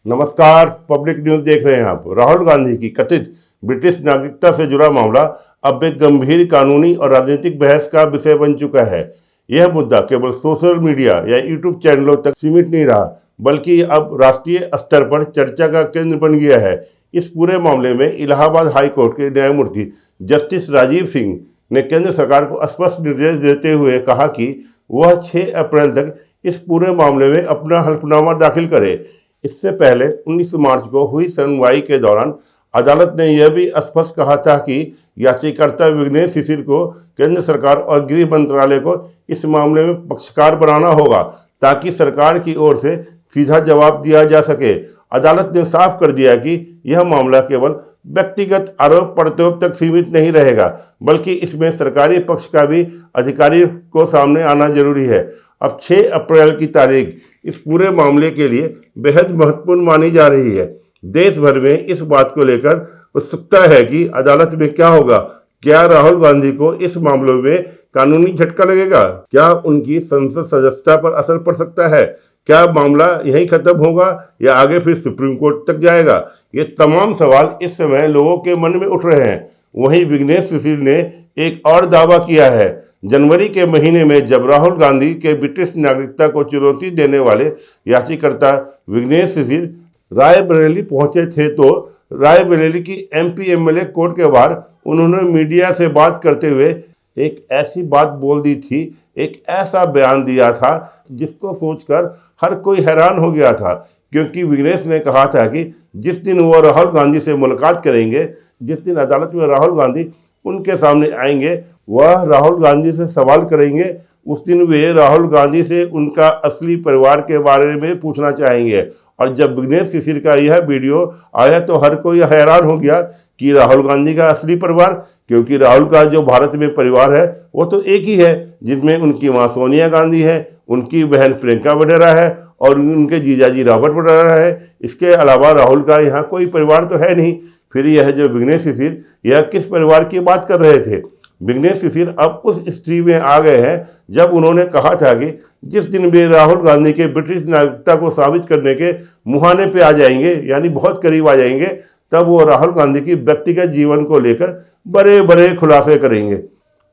नमस्कार। Public news देख रहे हैं आप। राहुल गांधी की कथित ब्रिटिश नागरिकता से जुड़ा मामला अब एक गंभीर कानूनी और राजनीतिक बहस का विषय बन चुका है। यह मुद्दा केवल सोशल मीडिया या यूट्यूब चैनलों तक सीमित नहीं रहा, बल्कि अब राष्ट्रीय स्तर पर चर्चा का केंद्र बन गया है। इस पूरे मामले में इलाहाबाद हाई कोर्ट के न्यायमूर्ति जस्टिस राजीव सिंह ने केंद्र सरकार को स्पष्ट निर्देश देते हुए कहा कि वह 6 अप्रैल तक इस पूरे मामले में अपना हल्फनामा दाखिल करे। इससे पहले 19 मार्च को हुई सुनवाई के दौरान अदालत ने यह भी स्पष्ट कहा था कि याचिकाकर्ता विघ्नेश शिशिर को केंद्र सरकार और गृह मंत्रालय को इस मामले में पक्षकार बनाना होगा, ताकि सरकार की ओर से सीधा जवाब दिया जा सके। अदालत ने साफ कर दिया कि यह मामला केवल व्यक्तिगत आरोप प्रत्यारोप तक सीमित नहीं रहेगा, बल्कि इसमें सरकारी पक्ष का भी अधिकारी को सामने आना जरूरी है। अब 6 अप्रैल की तारीख इस पूरे मामले के लिए बेहद महत्वपूर्ण मानी जा रही है। देश भर में इस बात को लेकर उत्सुकता है कि अदालत में क्या होगा। क्या राहुल गांधी को इस मामले में कानूनी झटका लगेगा? क्या उनकी संसद सदस्यता पर असर पड़ सकता है? क्या मामला यहीं खत्म होगा या आगे फिर सुप्रीम कोर्ट तक जाएगा? ये तमाम सवाल इस समय लोगों के मन में उठ रहे हैं। वहीं विघ्नेश शिशिर ने एक और दावा किया है। जनवरी के महीने में जब राहुल गांधी के ब्रिटिश नागरिकता को चुनौती देने वाले याचिकाकर्ता विघ्नेश शिशिर रायबरेली पहुंचे थे, तो रायबरेली की एमपी एमएलए कोर्ट के बाहर उन्होंने मीडिया से बात करते हुए एक ऐसी बात बोल दी थी, एक ऐसा बयान दिया था जिसको सोचकर हर कोई हैरान हो गया था। क्योंकि विघ्नेश ने कहा था कि जिस दिन वो राहुल गांधी से मुलाकात करेंगे, जिस दिन अदालत में राहुल गांधी उनके सामने आएंगे, वह राहुल गांधी से सवाल करेंगे। उस दिन वे राहुल गांधी से उनका असली परिवार के बारे में पूछना चाहेंगे। और जब विघ्नेश शिशिर का यह वीडियो आया तो हर कोई हैरान हो गया कि राहुल गांधी का असली परिवार, क्योंकि राहुल का जो भारत में परिवार है वो तो एक ही है, जिसमें उनकी माँ सोनिया गांधी है, उनकी बहन प्रियंका वडेरा है और उनके जीजाजी रॉबर्ट वडेरा है। इसके अलावा राहुल का यहाँ कोई परिवार तो है नहीं। फिर यह जो विघ्नेश शिशिर, यह किस परिवार की बात कर रहे थे? विघ्नेश शिशिर अब उस स्थिति में आ गए हैं जब उन्होंने कहा था कि जिस दिन वे राहुल गांधी के ब्रिटिश नागरिकता को साबित करने के मुहाने पे आ जाएंगे, यानी बहुत करीब आ जाएंगे, तब वो राहुल गांधी की व्यक्तिगत जीवन को लेकर बड़े बड़े खुलासे करेंगे।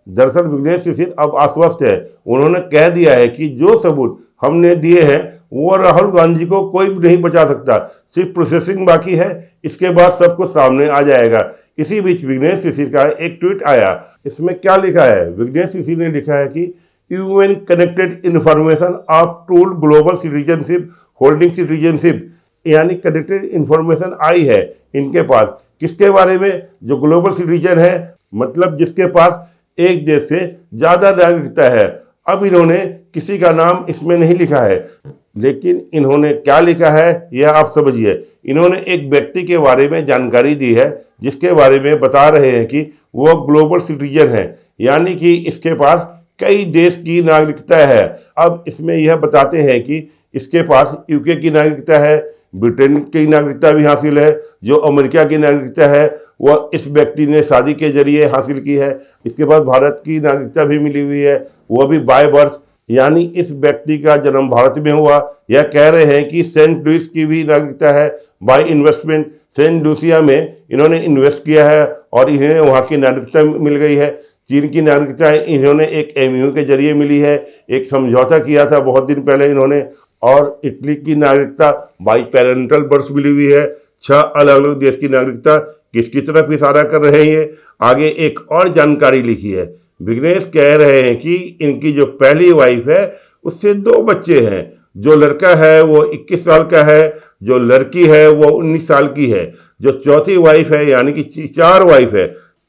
दरअसल विघ्नेश शिशिर अब आश्वस्त है। उन्होंने कह दिया है कि जो सबूत हमने दिए हैं वो राहुल गांधी को कोई नहीं बचा सकता, सिर्फ प्रोसेसिंग बाकी है, इसके बाद सब कुछ सामने आ जाएगा। इसी बीच विघ्नेश शिशिर का एक ट्वीट आया। इसमें क्या लिखा है? विघ्नेश शिशिर ने लिखा है कि UN connected information of tool global citizenship holding citizenship, यानी कनेक्टेड इन्फॉर्मेशन आई है इनके पास। किसके बारे में? जो ग्लोबल सिटीजन है, मतलब जिसके पास एक देश से ज्यादा नागरिकता है। अब इन्होंने किसी का नाम इसमें नहीं लिखा है, लेकिन इन्होंने क्या लिखा है यह आप समझिए। इन्होंने एक व्यक्ति के बारे में जानकारी दी है जिसके बारे में बता रहे हैं कि वो ग्लोबल सिटीजन है, यानी कि इसके पास कई देश की नागरिकता है। अब इसमें यह बताते हैं कि इसके पास यूके की नागरिकता है, ब्रिटेन की नागरिकता भी हासिल है, जो अमेरिका की नागरिकता है वह इस व्यक्ति ने शादी के जरिए हासिल की है। इसके बाद भारत की नागरिकता भी मिली हुई है, वह भी बाय बर्थ, यानी इस व्यक्ति का जन्म भारत में हुआ। यह कह रहे हैं कि सेंट लुइस की भी नागरिकता है बाय इन्वेस्टमेंट। सेंट लुसिया में इन्होंने इन्वेस्ट किया है और इन्हें वहाँ की नागरिकता मिल गई है। चीन की नागरिकता इन्होंने एक एमयू के जरिए मिली है, एक समझौता किया था बहुत दिन पहले इन्होंने। और इटली की नागरिकता बाई पेरेंटल बर्थ मिली हुई है। 6 अलग अलग देश की नागरिकता किसकी तरफ इशारा कर रहे हैं ये? आगे एक और जानकारी लिखी है। विघ्नेश कह रहे हैं कि इनकी जो पहली वाइफ है उससे 2 बच्चे हैं। जो लड़का है वो 21 साल का है, जो लड़की है वो 19 साल की है। जो चौथी वाइफ है, यानी कि 4 वाइफ है,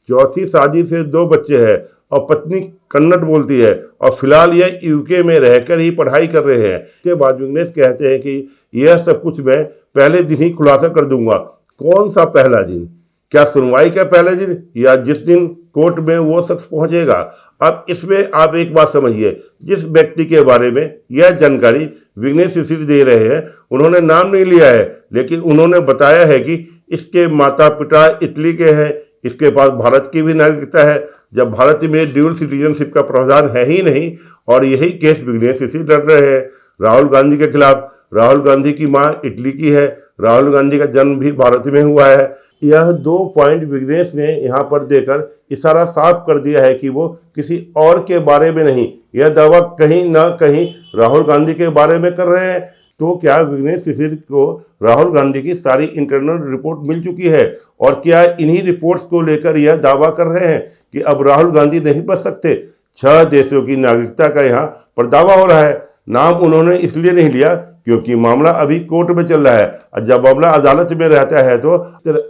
चौथी शादी से 2 बच्चे हैं और पत्नी कन्नड़ बोलती है और फिलहाल यह यूके में रहकर ही पढ़ाई कर रहे हैं। इसके बाद विघ्नेश कहते हैं कि यह सब कुछ मैं पहले दिन ही खुलासा कर दूंगा। कौन सा पहला दिन? क्या सुनवाई का पहला दिन या जिस दिन कोर्ट में वो शख्स पहुंचेगा? अब इसमें आप एक बात समझिए, जिस व्यक्ति के बारे में यह जानकारी विघ्नेश शिशिर दे रहे हैं उन्होंने नाम नहीं लिया है, लेकिन उन्होंने बताया है कि इसके माता पिता इटली के हैं, इसके पास भारत की भी नागरिकता है। जब भारत में ड्यूल सिटीजनशिप का प्रावधान है ही नहीं, और यही केस विघ्नेश शिशिर लड़ रहे हैं राहुल गांधी के खिलाफ। राहुल गांधी की मां इटली की है, राहुल गांधी का जन्म भी भारत में हुआ है। यह 2 पॉइंट विघ्नेश ने यहाँ पर देकर इशारा साफ कर दिया है कि वो किसी और के बारे में नहीं, यह दावा कहीं ना कहीं राहुल गांधी के बारे में कर रहे हैं। तो क्या विघ्नेश शिशिर को राहुल गांधी की सारी इंटरनल रिपोर्ट मिल चुकी है और क्या इन्हीं रिपोर्ट्स को लेकर यह दावा कर रहे हैं कि अब राहुल गांधी नहीं बच सकते? 6 देशों की नागरिकता का यहाँ पर दावा हो रहा है। नाम उन्होंने इसलिए नहीं लिया क्योंकि मामला अभी कोर्ट में चल रहा है और जब मामला अदालत में रहता है तो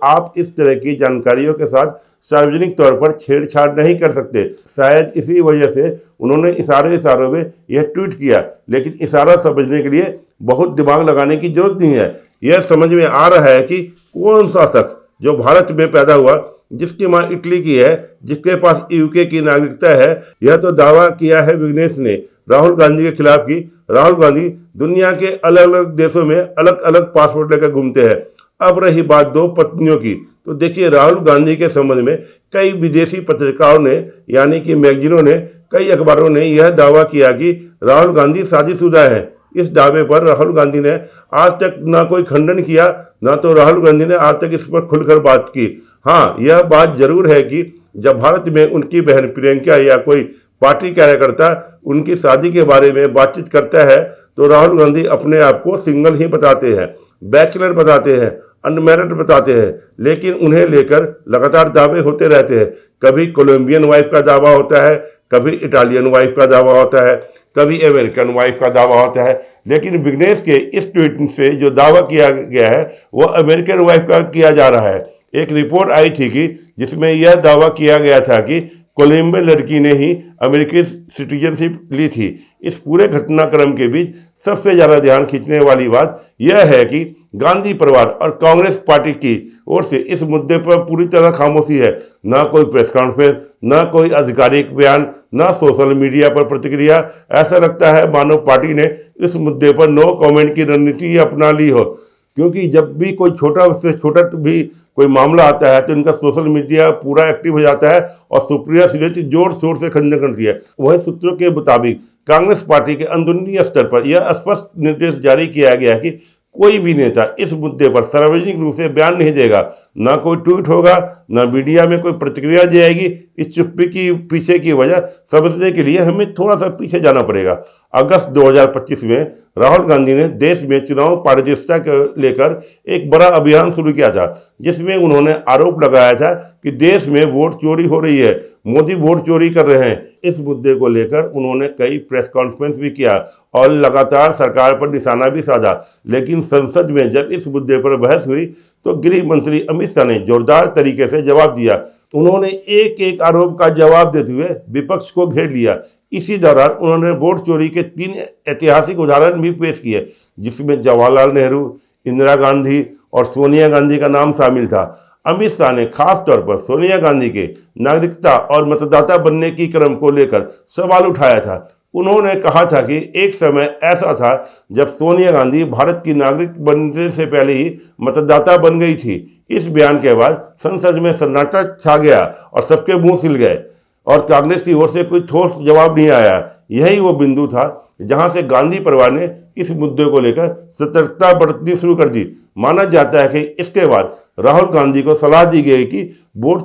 आप इस तरह की जानकारियों के साथ सार्वजनिक तौर पर छेड़छाड़ नहीं कर सकते। शायद इसी वजह से उन्होंने इशारों में यह ट्वीट किया, लेकिन इशारा समझने के लिए बहुत दिमाग लगाने की जरूरत नहीं है। यह समझ में आ रहा है कि कौन सा शख्स जो भारत में पैदा हुआ, जिसकी मां इटली की है, जिसके पास यूके की नागरिकता है, यह तो दावा किया है विघ्नेश ने राहुल गांधी के खिलाफ कि राहुल गांधी दुनिया के अलग अलग देशों में अलग अलग पासपोर्ट लेकर घूमते हैं। अब रही बात 2 पत्नियों की, तो देखिए राहुल गांधी के संबंध में कई विदेशी पत्रिकाओं ने यानी कि मैगजीनों ने, कई अखबारों ने यह दावा किया कि राहुल गांधी शादीशुदा है। इस दावे पर राहुल गांधी ने आज तक ना कोई खंडन किया, ना तो राहुल गांधी ने आज तक इस पर खुलकर बात की। हाँ, यह बात जरूर है कि जब भारत में उनकी बहन प्रियंका या कोई पार्टी कार्यकर्ता उनकी शादी के बारे में बातचीत करता है तो राहुल गांधी अपने आप को सिंगल ही बताते हैं, बैचलर बताते हैं, अनमैरिड बताते हैं, लेकिन उन्हें लेकर लगातार दावे होते रहते हैं। कभी कोलंबियन वाइफ का दावा होता है, कभी इटालियन वाइफ का दावा होता है, कभी अमेरिकन वाइफ का दावा होता है, लेकिन विघ्नेश के इस ट्वीट से जो दावा किया गया है वह अमेरिकन वाइफ का किया जा रहा है। एक रिपोर्ट आई थी कि जिसमें यह दावा किया गया था कि कोलंबियन लड़की ने ही अमेरिकी सिटीजनशिप ली थी। इस पूरे घटनाक्रम के बीच सबसे ज्यादा ध्यान खींचने वाली बात यह है कि गांधी परिवार और कांग्रेस पार्टी की ओर से इस मुद्दे पर पूरी तरह खामोशी है। ना कोई प्रेस कॉन्फ्रेंस, ना कोई आधिकारिक बयान, ना सोशल मीडिया पर प्रतिक्रिया। ऐसा लगता है मानो पार्टी ने इस मुद्दे पर नो कमेंट की रणनीति अपना ली हो, क्योंकि जब भी कोई छोटा से छोटा भी कोई मामला आता है तो इनका सोशल मीडिया पूरा एक्टिव हो जाता है और सुप्रिया सुले जोर शोर से खंडन करती है। वही सूत्रों के मुताबिक कांग्रेस पार्टी के अंदरूनी स्तर पर यह स्पष्ट निर्देश जारी किया गया है कि कोई भी नेता इस मुद्दे पर सार्वजनिक रूप से बयान नहीं देगा, ना कोई ट्वीट होगा, ना मीडिया में कोई प्रतिक्रिया जाएगी। इस चुप्पी की पीछे की वजह समझने के लिए हमें थोड़ा सा पीछे जाना पड़ेगा। अगस्त 2025 में राहुल गांधी ने देश में चुनाव पारदर्शिता को लेकर एक बड़ा अभियान शुरू किया था, जिसमें उन्होंने आरोप लगाया था कि देश में वोट चोरी हो रही है, मोदी वोट चोरी कर रहे हैं। इस मुद्दे को लेकर उन्होंने कई प्रेस कॉन्फ्रेंस भी किया और लगातार सरकार पर निशाना भी साधा। लेकिन संसद में जब इस मुद्दे पर बहस हुई तो गृह मंत्री अमित शाह ने जोरदार तरीके से जवाब दिया। उन्होंने एक एक आरोप का जवाब देते हुए विपक्ष को घेर लिया। इसी दौरान उन्होंने वोट चोरी के 3 ऐतिहासिक उदाहरण भी पेश किए, जिसमें जवाहरलाल नेहरू, इंदिरा गांधी और सोनिया गांधी का नाम शामिल था। अमित शाह ने खास तौर पर सोनिया गांधी के नागरिकता और मतदाता बनने की क्रम को लेकर सवाल उठाया था। उन्होंने कहा था कि एक समय ऐसा था जब सोनिया गांधी भारत की नागरिक बनने से पहले ही मतदाता बन गई थी। इस बयान के बाद संसद में सन्नाटा छा गया और सबके मुंह सिल गए और कांग्रेस की ओर से कोई ठोस जवाब नहीं आया। यही वो बिंदु था जहां से गांधी परिवार ने इस मुद्दे को लेकर सतर्कता बरतनी शुरू कर दी। माना जाता है कि इसके बाद राहुल गांधी को सलाह दी गई कि वोट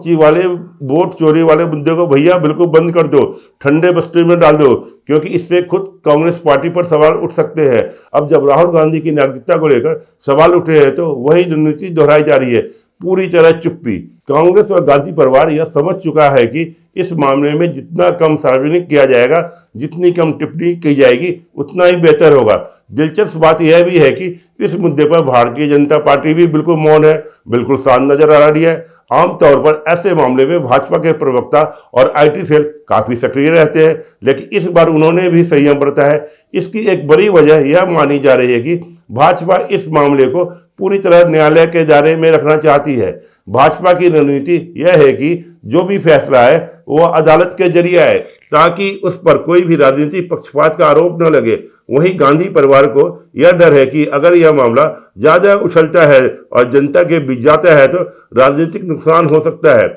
चोरी वाले मुद्दे को भैया बिल्कुल बंद कर दो, ठंडे बस्ते में डाल दो, क्योंकि इससे खुद कांग्रेस पार्टी पर सवाल उठ सकते हैं। अब जब राहुल गांधी की नागरिकता को लेकर सवाल उठे हैं तो वही रणनीति दोहराई जा रही है, पूरी तरह चुप्पी। कांग्रेस और गांधी परिवार यह समझ चुका है कि इस मामले में जितना कम सार्वजनिक किया जाएगा, जितनी कम टिप्पणी की जाएगी, उतना ही बेहतर होगा। दिलचस्प बात यह भी है कि इस मुद्दे पर भारतीय जनता पार्टी भी बिल्कुल मौन है, बिल्कुल शांत नजर आ रही है। आमतौर पर ऐसे मामले में भाजपा के प्रवक्ता और आईटी सेल काफी सक्रिय रहते हैं, लेकिन इस बार उन्होंने भी संयम बरता है। इसकी एक बड़ी वजह यह मानी जा रही है कि भाजपा इस मामले को पूरी तरह न्यायालय के दायरे में रखना चाहती है। भाजपा की रणनीति यह है कि जो भी फैसला है वो अदालत के जरिए आए, ताकि उस पर कोई भी राजनीतिक पक्षपात का आरोप न लगे। वहीं गांधी परिवार को यह डर है कि अगर यह मामला ज्यादा उछलता है और जनता के बीच जाता है तो राजनीतिक नुकसान हो सकता है।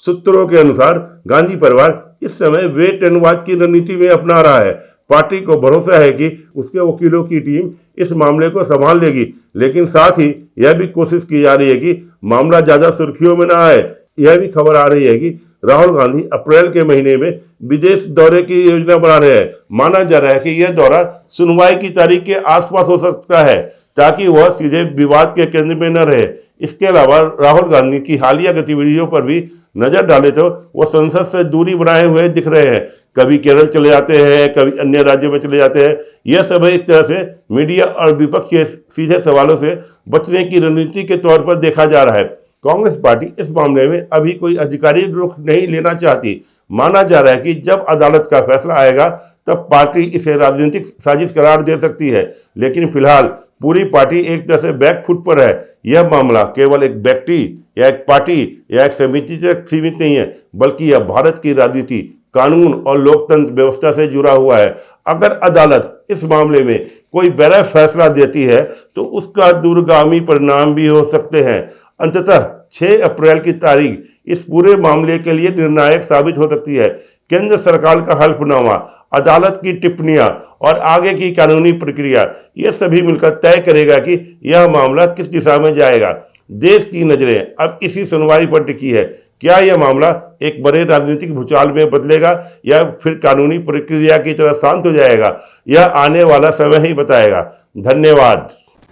सूत्रों के अनुसार गांधी परिवार इस समय वेट एंड वॉच की रणनीति में अपना रहा है। पार्टी को भरोसा है कि उसके वकीलों की टीम इस मामले को संभाल लेगी, लेकिन साथ ही यह भी कोशिश की जा रही है कि मामला ज्यादा सुर्खियों में न आए। यह भी खबर आ रही है कि राहुल गांधी अप्रैल के महीने में विदेश दौरे की योजना बना रहे हैं। माना जा रहा है कि यह दौरा सुनवाई की तारीख के आसपास हो सकता है, ताकि वह सीधे विवाद के केंद्र में न रहे। इसके अलावा राहुल गांधी की हालिया गतिविधियों पर भी नजर डाले तो वो संसद से दूरी बनाए हुए दिख रहे हैं। कभी केरल चले जाते हैं, कभी अन्य राज्यों में चले जाते हैं। यह सब एक तरह से मीडिया और विपक्ष के सीधे सवालों से बचने की रणनीति के तौर पर देखा जा रहा है। कांग्रेस पार्टी इस मामले में अभी कोई आधिकारिक रुख नहीं लेना चाहती। माना जा रहा है कि जब अदालत का फैसला आएगा तब पार्टी इसे राजनीतिक साजिश करार दे सकती है, लेकिन फिलहाल पूरी पार्टी एक तरह से बैकफुट पर है। यह मामला केवल एक व्यक्ति या एक पार्टी या एक समिति तक सीमित नहीं है, बल्कि यह भारत की राजनीति, कानून और लोकतंत्र व्यवस्था से जुड़ा हुआ है। अगर अदालत इस मामले में कोई बड़ा फैसला देती है तो उसका दूरगामी परिणाम भी हो सकते हैं। अंततः 6 अप्रैल की तारीख इस पूरे मामले के लिए निर्णायक साबित हो सकती है। केंद्र सरकार का हल्फनामा, अदालत की टिप्पणियां और आगे की कानूनी प्रक्रिया, यह सभी मिलकर तय करेगा कि यह मामला किस दिशा में जाएगा। देश की नजरें अब इसी सुनवाई पर टिकी है। क्या यह मामला एक बड़े राजनीतिक भूचाल में बदलेगा या फिर कानूनी प्रक्रिया की तरह शांत हो जाएगा? यह आने वाला समय ही बताएगा। धन्यवाद।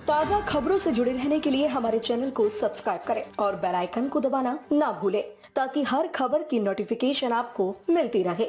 ताज़ा खबरों से जुड़े रहने के लिए हमारे चैनल को सब्सक्राइब करें और बेल आइकन को दबाना ना भूलें, ताकि हर खबर की नोटिफिकेशन आपको मिलती रहे।